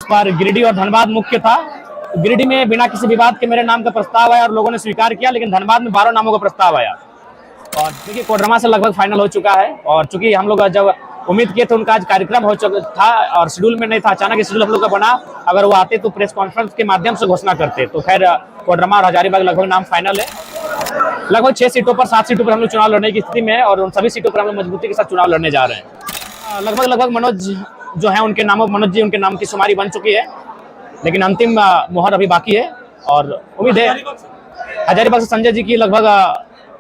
बार गिरिडीह और धनबाद मुख्य था। गिरिडीह में बिना किसी विवाद के मेरे नाम का प्रस्ताव आया और लोगों ने स्वीकार किया, लेकिन धनबाद में 12 नामों का प्रस्ताव आया और देखिए कोडरमा से लगभग फाइनल हो चुका है। और चूंकि हम लोग जब उम्मीद किए थे उनका आज कार्यक्रम हो चुका था और शेड्यूल में नहीं था, अचानक शेड्यूल हम लोग का बना। अगर वो आते तो प्रेस कॉन्फ्रेंस के माध्यम से घोषणा करते। तो खैर कोडरमा और हजारीबाग लगभग नाम फाइनल है। लगभग 6 सीटों पर 7 सीटों पर हम लोग चुनाव लड़ने की स्थिति में है और उन सभी सीटों पर हम लोग मजबूती के साथ चुनाव लड़ने जा रहे हैं। लगभग मनोज जो है उनके नाम, मनोज जी उनके नाम की शुमारी बन चुकी है, लेकिन अंतिम मोहर अभी बाकी है। और उम्मीद है हजारीबाग से संजय जी की लगभग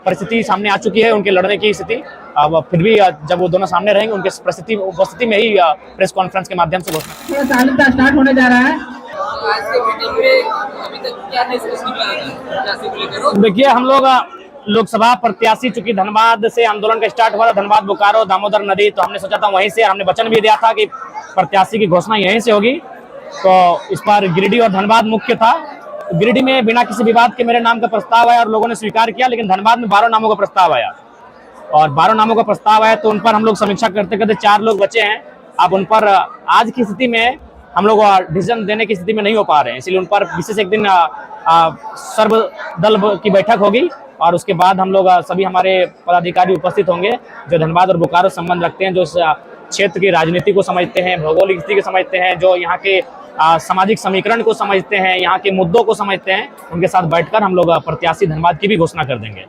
परिस्थिति सामने आ चुकी है, उनके लड़ने की स्थिति। अब फिर भी जब वो दोनों सामने रहेंगे उनके उपस्थिति में ही प्रेस कॉन्फ्रेंस के माध्यम से घोषणा स्टार्ट होने जा रहा है। देखिए हम लोग लोकसभा प्रत्याशी, चूंकि धनबाद से आंदोलन का स्टार्ट हुआ था, धनबाद बोकारो दामोदर नदी, तो हमने सोचा था वहीं से, हमने वचन भी दिया था कि प्रत्याशी की घोषणा यहीं से होगी। तो इस बार गिरिडीह और धनबाद मुख्य था। गिरिडीह में बिना किसी विवाद के मेरे नाम का प्रस्ताव आया और लोगों ने स्वीकार किया, लेकिन धनबाद में 12 नामों का प्रस्ताव आया और 12 नामों का प्रस्ताव आया तो उन पर हम लोग समीक्षा करते करते 4 लोग बचे हैं। अब उन पर आज की स्थिति में हम लोग डिसीजन देने की स्थिति में नहीं हो पा रहे हैं, इसलिए उन पर विशेष एक दिन सर्वदल की बैठक होगी और उसके बाद हम लोग सभी हमारे पदाधिकारी उपस्थित होंगे जो धनबाद और बोकारो संबंध रखते हैं, जो क्षेत्र की राजनीति को समझते हैं, भौगोलिक स्थिति को समझते हैं, जो यहाँ के सामाजिक समीकरण को समझते हैं, यहाँ के मुद्दों को समझते हैं। उनके साथ बैठकर हम लोग प्रत्याशी धनबाद की भी घोषणा कर देंगे।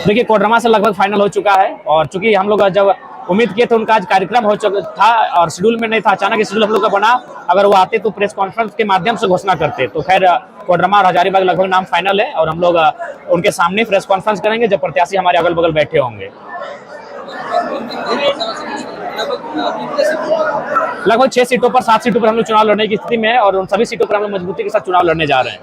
देखिए कोडरमा से लगभग फाइनल हो चुका है और चूंकि हम लोग जब उम्मीद किए थे उनका आज कार्यक्रम हो चुका था और शेड्यूल में नहीं था, अचानक शेड्यूल हम लोग का बना। अगर वो आते तो प्रेस कॉन्फ्रेंस के माध्यम से घोषणा करते। तो खैर कोडरमा और हजारीबाग लगभग नाम फाइनल है और हम लोग उनके सामने प्रेस कॉन्फ्रेंस करेंगे जब प्रत्याशी हमारे अगल बगल बैठे होंगे। लगभग 6 सीटों पर 7 सीटों पर हम लोग चुनाव लड़ने की स्थिति में है और उन सभी सीटों पर हम लोग मजबूती के साथ चुनाव लड़ने जा रहे हैं।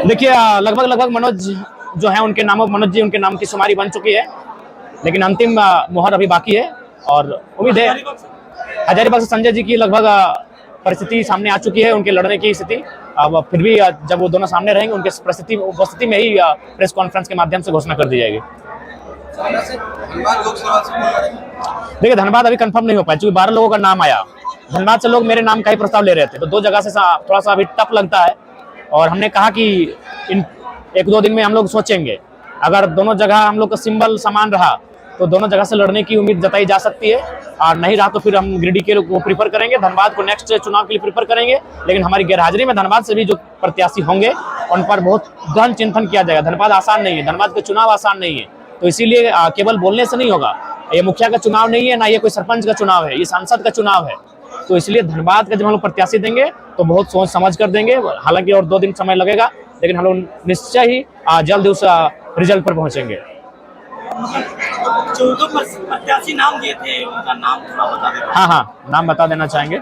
देखिए लगभग मनोज जो है उनके नाम, मनोज जी उनके नाम की शुमारी बन चुकी है, लेकिन अंतिम मोहर अभी बाकी है। और उम्मीद है हजारीबाग से संजय जी की लगभग परिस्थिति सामने आ चुकी है, उनके लड़ने की स्थिति। अब फिर भी जब वो दोनों सामने रहेंगे उनके उपस्थिति में ही प्रेस कॉन्फ्रेंस के माध्यम से घोषणा कर दी जाएगी। देखिए धनबाद अभी कंफर्म नहीं हो पाया, क्योंकि 12 लोगों का नाम आया। धनबाद से लोग मेरे नाम का ही प्रस्ताव ले रहे थे, तो 2 जगह से थोड़ा सा अभी टफ लगता है और हमने कहा कि इन 1-2 दिन में हम लोग सोचेंगे। अगर दोनों जगह हम लोग का सिंबल समान रहा तो दोनों जगह से लड़ने की उम्मीद जताई जा सकती है, और नहीं रहा तो फिर हम गिरिडीह के लोग प्रीफर करेंगे, धनबाद को नेक्स्ट चुनाव के लिए प्रीफर करेंगे। लेकिन हमारी गैरहाजिरी में धनबाद से भी जो प्रत्याशी होंगे उन पर बहुत गहन चिंतन किया जाएगा। धनबाद आसान नहीं है, धनबाद का चुनाव आसान नहीं है, तो इसीलिए केवल बोलने से नहीं होगा। ये मुखिया का चुनाव नहीं है, ना ये कोई सरपंच का चुनाव है, ये सांसद का चुनाव है। तो इसलिए धनबाद का जब हम लोग प्रत्याशी देंगे तो बहुत सोच समझ कर देंगे। हालांकि और 2 दिन समय लगेगा, लेकिन हम लोग निश्चय ही जल्द उस रिजल्ट पर पहुंचेंगे। 14 प्रत्याशी नाम दिए थे, उनका नाम थोड़ा बता दें। हाँ, नाम बता देना चाहेंगे।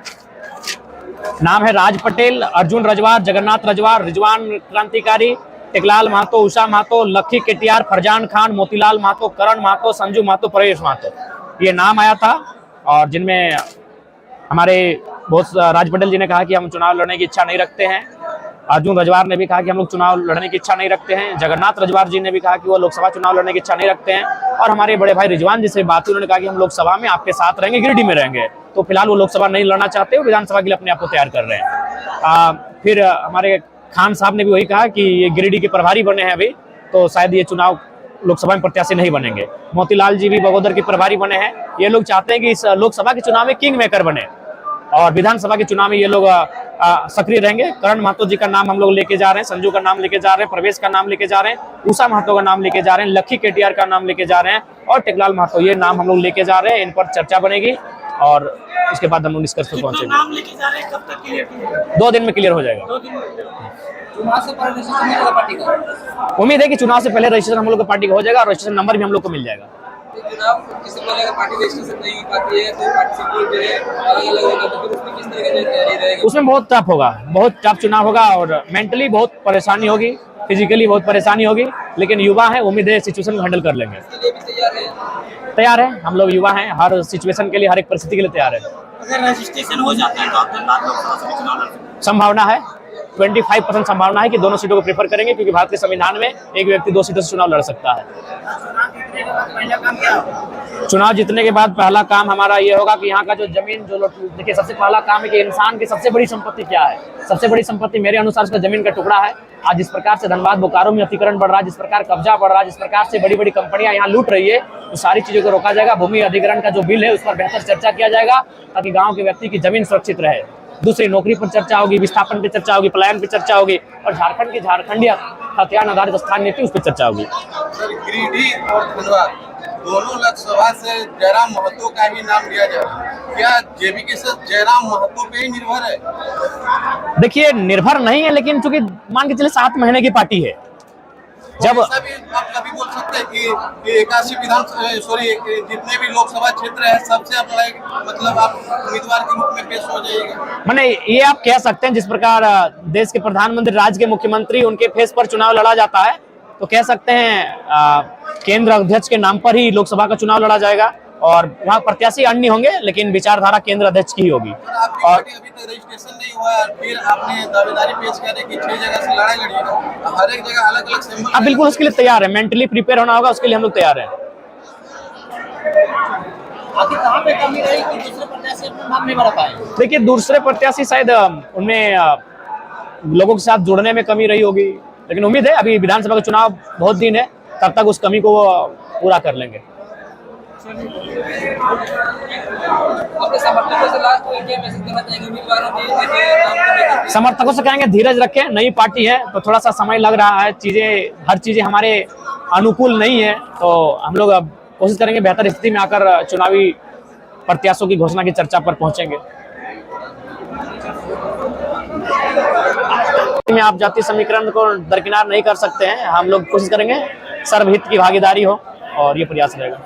नाम है राज पटेल, अर्जुन रजवार, जगन्नाथ रजवार, रिजवान क्रांतिकारी, टेकलाल महतो, उषा महतो, लक्की केटियार, फरजान खान, मोतीलाल महतो, करण महतो, संजू महतो, परेश महतो, ये नाम आया था। और जिनमें हमारे बहुत राज पटेल जी ने कहा कि हम चुनाव लड़ने की इच्छा नहीं रखते हैं, अर्जुन रजवार ने भी कहा कि हम लोग चुनाव लड़ने की इच्छा नहीं रखते हैं, जगन्नाथ रजवार जी ने भी कहा कि वो लोकसभा चुनाव लड़ने की इच्छा नहीं रखते हैं, और हमारे बड़े भाई रिजवान जी से बात हुई, उन्होंने कहा कि हम लोकसभा में आपके साथ रहेंगे, गिरिडीह में रहेंगे। तो फिलहाल वो लोकसभा नहीं लड़ना चाहते, वो विधानसभा के लिए अपने आप को तैयार कर रहे हैं। फिर हमारे खान साहब ने भी वही कहा कि ये गिरिडीह के प्रभारी बने हैं अभी, तो शायद ये चुनाव लोकसभा में प्रत्याशी नहीं बनेंगे। मोतीलाल जी भी बगोदर के प्रभारी बने हैं, ये लोग चाहते हैं कि इस लोकसभा के चुनाव में किंग मेकर बने और विधानसभा के चुनाव में ये लोग सक्रिय रहेंगे। करण महतो जी का नाम हम लोग लेके जा रहे हैं, संजू का नाम लेके जा रहे हैं, प्रवेश का नाम लेके जा रहे हैं, उषा महतो का नाम लेके जा रहे हैं, लक्की केटीआर का नाम लेके जा रहे हैं और टेकलाल महतो, ये नाम हम लोग लेके जा रहे हैं। इन पर चर्चा बनेगी और इसके बाद हम लोग निष्कर्ष पर पहुंचेंगे। नाम लेके जा रहे हैं, कब तक क्लियर होगा? 2 दिन में क्लियर हो जाएगा। 2 दिन में। चुनाव से पहले रजिस्ट्रेशन होगा पार्टी का? उम्मीद है कि चुनाव से पहले रजिस्ट्रेशन हम लोग का पार्टी का हो जाएगा और रजिस्ट्रेशन नंबर भी हम लोग को मिल जाएगा। चुनाव किसी पहले अगर पार्टी रजिस्ट्रेशन नहीं हो पाती है तो पार्टी से जो है अलग-अलग होगा, तो फिर उसमें किस तरह की तैयारी रहेगी? उसमें बहुत टफ होगा, बहुत टफ चुनाव होगा और मेंटली बहुत परेशानी होगी, फिजिकली बहुत परेशानी होगी, लेकिन युवा है, उम्मीद है सिचुएशन को हैंडल कर लेंगे। इसके लिए भी तैयार है, हम लोग युवा हैं, हर सिचुएशन के लिए, हर एक परिस्थिति के लिए तैयार है। अगर रजिस्ट्रेशन हो जाता है तो आप धनबाद लोकसभा से चुनाव लड़ सकते हैं? संभावना है, 25% संभावना है कि दोनों सीटों को प्रेफर करेंगे, क्योंकि भारत के संविधान में एक व्यक्ति 2 सीटों से चुनाव लड़ सकता है। चुनाव जीतने के बाद पहला काम हमारा ये होगा कि यहाँ का जो जमीन जो लोग, देखिए सबसे पहला काम है कि इंसान की सबसे बड़ी संपत्ति क्या है। सबसे बड़ी संपत्ति मेरे अनुसार उसका जमीन का टुकड़ा है। आज जिस प्रकार से धनबाद बोकारो में अतिक्रमण बढ़ रहा है, जिस प्रकार कब्जा बढ़ रहा है, जिस प्रकार से बड़ी बड़ी कंपनियां यहाँ लूट रही है, तो सारी चीजों को रोका जाएगा। भूमि अधिग्रहण का जो बिल है उस पर बेहतर चर्चा किया जाएगा, ताकि गाँव के व्यक्ति की जमीन सुरक्षित रहे। दूसरी नौकरी पर चर्चा होगी, विस्थापन पर चर्चा होगी, पलायन पर चर्चा होगी, और झारखंड की झारखंडीय खतियान आधारित स्थान नीति उस पर चर्चा होगी। सर, गिरिडीह और धनबाद दोनों लोकसभा से जयराम महतो का ही नाम लिया जा रहा है। क्या जेबी के साथ जयराम महतो पे ही निर्भर है? देखिए, निर्भर नहीं है, लेकिन चूंकि मान के चले 7 महीने की पार्टी है, जब ऐसा भी आप कभी बोल सकते हैं कि 81 जितने भी लोकसभा क्षेत्र है सबसे आप मतलब आप उम्मीदवार के रूप में पेश हो जाएगा। माने ये आप कह सकते हैं, जिस प्रकार देश के प्रधानमंत्री, राज्य के मुख्यमंत्री, उनके फेस पर चुनाव लड़ा जाता है, तो कह सकते हैं केंद्र अध्यक्ष के नाम पर ही लोकसभा का चुनाव लड़ा जाएगा, और वहाँ प्रत्याशी अन्य होंगे, लेकिन विचारधारा केंद्र अध्यक्ष की ही होगी। आपकी पार्टी अभी तक रजिस्ट्रेशन नहीं हुआ, फिर आपने दावेदारी पेश करे कि 6 जगह से लड़ाई लड़िएगा, हर एक जगह अलग अलग सिंबल। अब बिल्कुल उसके लिए तैयार है, मेंटली प्रिपेयर होना होगा, उसके लिए हम लोग तैयार हैं। आखिर कहाँ पे कमी रही कि दूसरे प्रत्याशी अपना नाम नहीं बढ़ा पाए? देखिए, दूसरे प्रत्याशी शायद उनमें लोगों के साथ जुड़ने में कमी रही होगी, लेकिन उम्मीद है अभी विधानसभा का चुनाव बहुत दिन है, तब तक उस कमी को वो पूरा कर लेंगे। अपने समर्थकों से लास्ट में क्या मैसेज देना चाहेंगे उम्मीदवारों के? समर्थकों से कहेंगे धीरज रखें, नई पार्टी है तो थोड़ा सा समय लग रहा है, हर चीजें हमारे अनुकूल नहीं है, तो हम लोग अब कोशिश करेंगे बेहतर स्थिति में आकर चुनावी प्रत्याशियों की घोषणा की चर्चा पर पहुंचेंगे। में आप जातीय समीकरण को दरकिनार नहीं कर सकते हैं, हम लोग कोशिश करेंगे सर्वहित की भागीदारी हो, और ये प्रयास रहेगा।